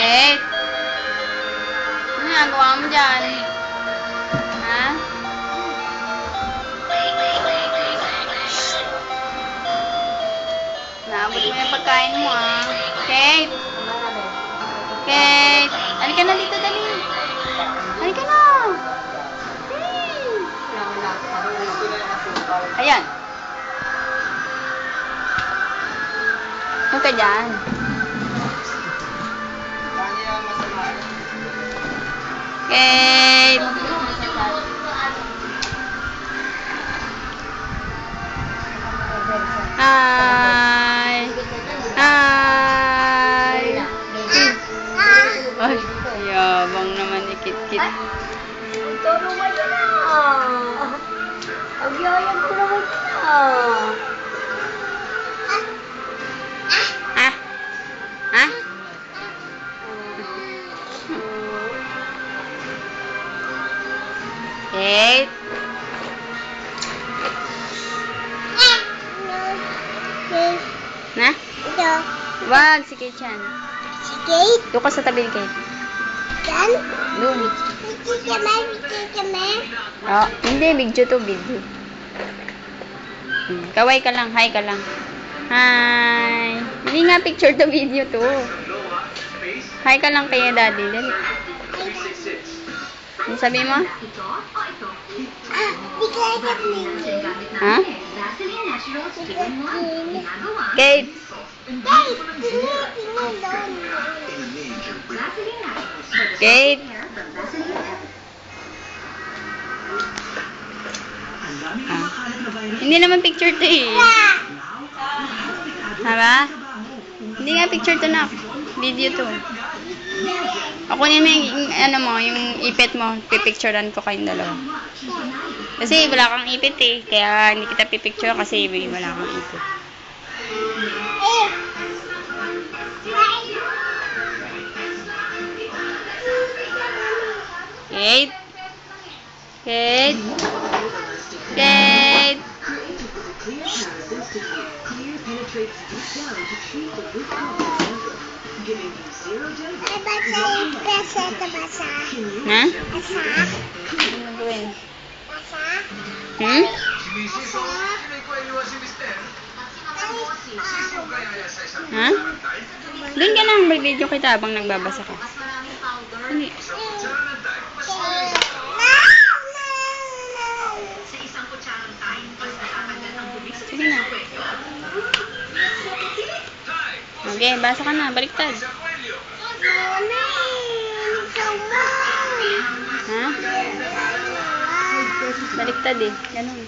Kate? Ano ginagawa mo dyan? Ha? Naabot mo yung pagkain mo, ah. Kate? Kate? Halika na dito, dali. Halika na. Ayan. Huwag ka dyan. Kate! Hi! Hi! Ay, yabang naman ni Kit-Kit. Tulungan niyo na. Agyayan ko naman na. Ha? Ha? Kate? Na? Ito. Wag, si Kate yan. Si Kate? Doon ka sa tabi ni Kate. Yan? Doon. Kame? Oh, hindi, video to, video. Kaway ka lang, hi ka lang. Hi. Hindi nga picture to, video to. Hi ka lang kaya daddy. Dali. Ano sabi mo? Ha? Kate. Kate. Hindi naman picture to eh. Diba? Hindi nga picture to na. Video to. Ako naman yung, ano mo, yung ipit mo. Pipicturean ko kayong dalawa. Kasi wala kang ipit eh. Kaya hindi kita pipicture kasi wala kang ipit. Kate? Kate? Kate? Ha? Ano gawin? Hmm? Ha? Doon ka lang, mag-video kita habang nagbabasa ka. Hindi. Sige na. Okay, basa ka na. Baliktad. Ha? Baliktad eh. Ganun.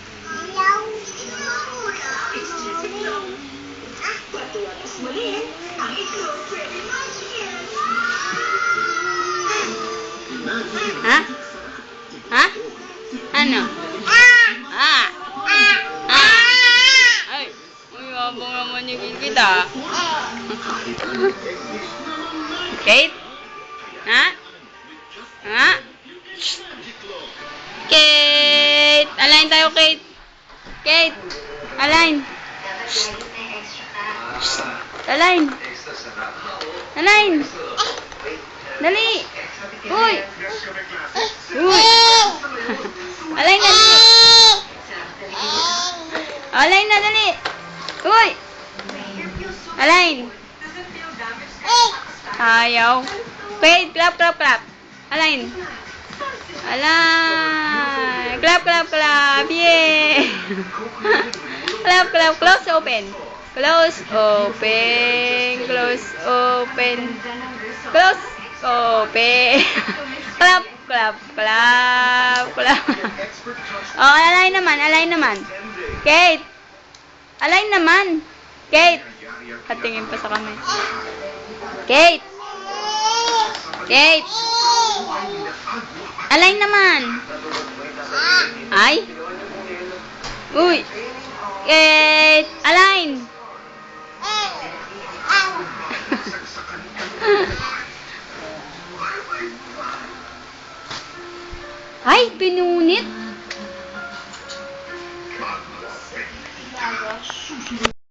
Ha? Ha? Ano? Ah! Ay! Uy, wabang naman yung kita. Kate? Ha? Ha? Kate! Align tayo, Kate! Kate! Align! Align! Align! Dali! Uy! Uy! Align na! Align na, dali! Uy! Align! Ayaw! Kate, clap, clap, clap! Align! Align! Clap, clap, clap! Yay! Clap, clap, close, open! Close, open! Close, open! Close, open! Clap, clap, clap, clap! Oh, align naman, align naman! Kate! Align naman! Kate! Patingin pa sa kamay. Kate! Kate! Align naman! Ay! Uy! Kate! Align! Ay! Pinunit!